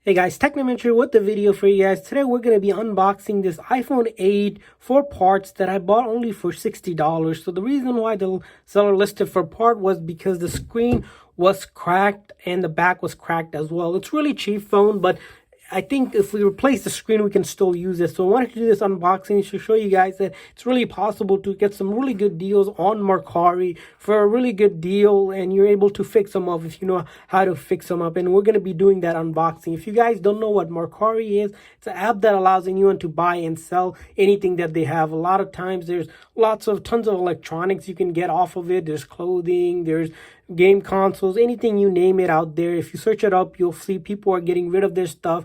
Hey guys, Technomentary with the video for you guys. Today we're going to be unboxing this iPhone 8 for parts that I bought only for $60. So the reason why the seller listed for part was because the screen was cracked and the back was cracked as well. It's really cheap phone, but I think if we replace the screen, we can still use it. So I wanted to do this unboxing to show you guys that it's really possible to get some really good deals on Mercari for a really good deal, and you're able to fix them up if you know how to fix them up. And we're going to be doing that unboxing. If you guys don't know what Mercari is, it's an app that allows anyone to buy and sell anything that they have. A lot of times there's tons of electronics you can get off of it. There's clothing, there's game consoles, anything you name it out there. If you search it up, you'll see people are getting rid of their stuff,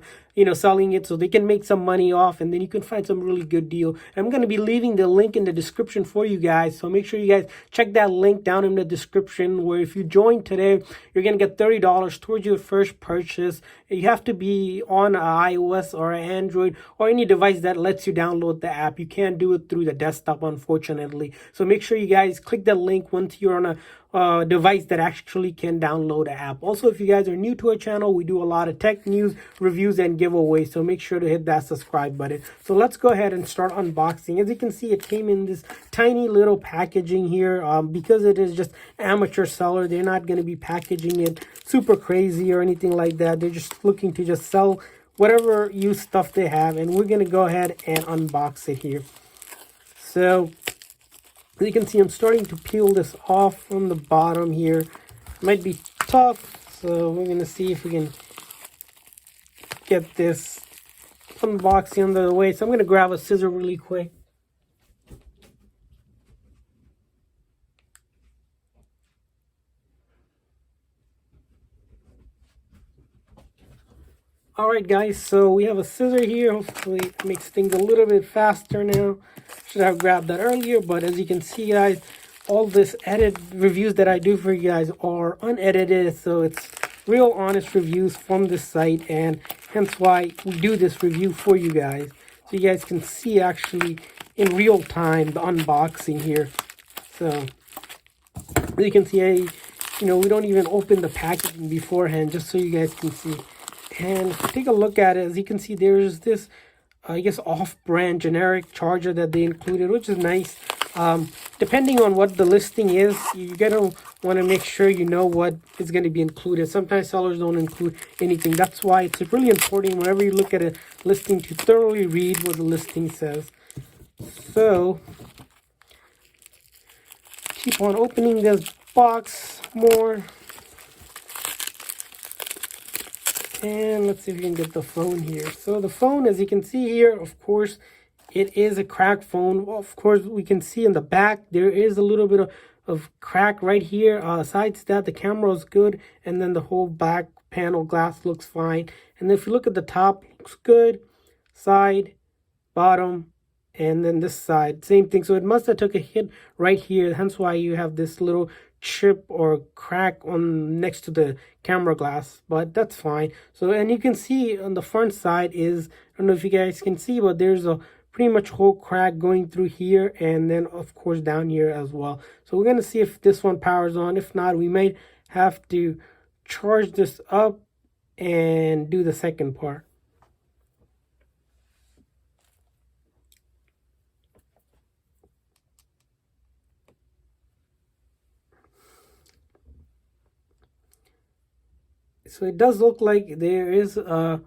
selling it so they can make some money off, and then you can find some really good deal. And I'm going to be leaving the link in the description for you guys, so make sure you guys check that link down in the description, where if you join today, you're going to get $30 towards your first purchase. You have to be on iOS or Android or any device that lets you download the app. You can't do it through the desktop, unfortunately. So make sure you guys click that link once you're on a device that actually can download the app. Also, if you guys are new to our channel, we do a lot of tech news, reviews, and giveaways, so make sure to hit that subscribe button. So let's go ahead and start unboxing. As you can see, it came in this tiny little packaging here. Because it is just amateur seller, they're not going to be packaging it super crazy or anything like that. They're just looking to just sell whatever used stuff they have, and we're going to go ahead and unbox it here. So as you can see, I'm starting to peel this off from the bottom here. Might be tough, so we're going to see if we can get this unboxing under the way. So I'm going to grab a scissor really quick. Alright guys, so we have a scissor here. Hopefully it makes things a little bit faster now. Should have grabbed that earlier, but as you can see guys, all this edit reviews that I do for you guys are unedited, so it's real honest reviews from this site, and hence why we do this review for you guys, so you guys can see actually in real time the unboxing here. So as you can see, we don't even open the packaging beforehand, just so you guys can see. And if you take a look at it, as you can see, there's this, I guess, off-brand generic charger that they included, which is nice. Depending on what the listing is, you're going to want to make sure you know what is going to be included. Sometimes sellers don't include anything. That's why it's really important whenever you look at a listing to thoroughly read what the listing says. So, keep on opening this box more. And let's see if we can get the phone here. So the phone, as you can see here, of course, it is a cracked phone. Well, of course, we can see in the back, there is a little bit of crack right here. Besides that, the camera is good. And then the whole back panel glass looks fine. And if you look at the top, looks good. Side, bottom, and then this side, same thing. So it must have took a hit right here. Hence why you have this little chip or crack on next to the camera glass, but that's fine. So, and you can see on the front side is, I don't know if you guys can see, but there's a pretty much whole crack going through here, and then of course down here as well. So we're going to see if this one powers on. If not, we might have to charge this up and do the second part. So it does look like there is it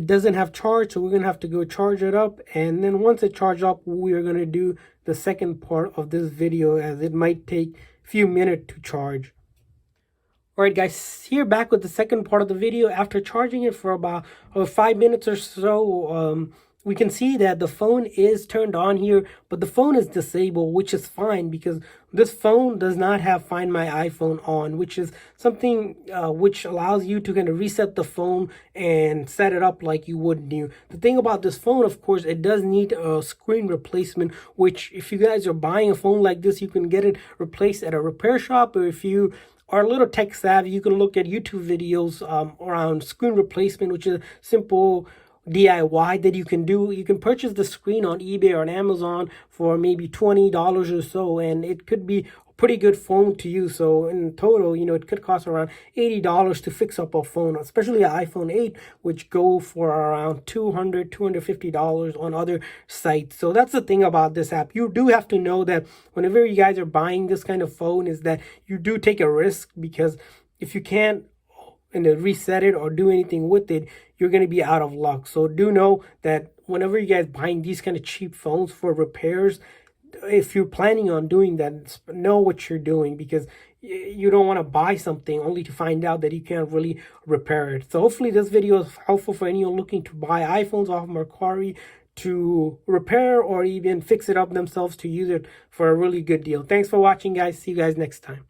doesn't have charge, so we're gonna have to go charge it up, and then once it charged up, we are gonna do the second part of this video, as it might take a few minutes to charge. Alright guys, here back with the second part of the video. After charging it for about 5 minutes or so, we can see that the phone is turned on here, but the phone is disabled, which is fine because this phone does not have Find My iPhone on, which is something which allows you to kind of reset the phone and set it up like you would new. The thing about this phone, of course, it does need a screen replacement, which if you guys are buying a phone like this, you can get it replaced at a repair shop, or if you are a little tech savvy, you can look at YouTube videos around screen replacement, which is simple DIY that you can do. You can purchase the screen on eBay or on Amazon for maybe $20 or so, and it could be pretty good phone to use. So in total, it could cost around $80 to fix up a phone, especially an iPhone 8, which go for around $250 on other sites. So that's the thing about this app. You do have to know that whenever you guys are buying this kind of phone, is that you do take a risk, because if you can't reset it or do anything with it, you're going to be out of luck. So do know that whenever you guys buying these kind of cheap phones for repairs, if you're planning on doing that, know what you're doing, because you don't want to buy something only to find out that you can't really repair it. So hopefully this video is helpful for anyone looking to buy iPhones off Mercari to repair or even fix it up themselves to use it for a really good deal. Thanks for watching, guys. See you guys next time.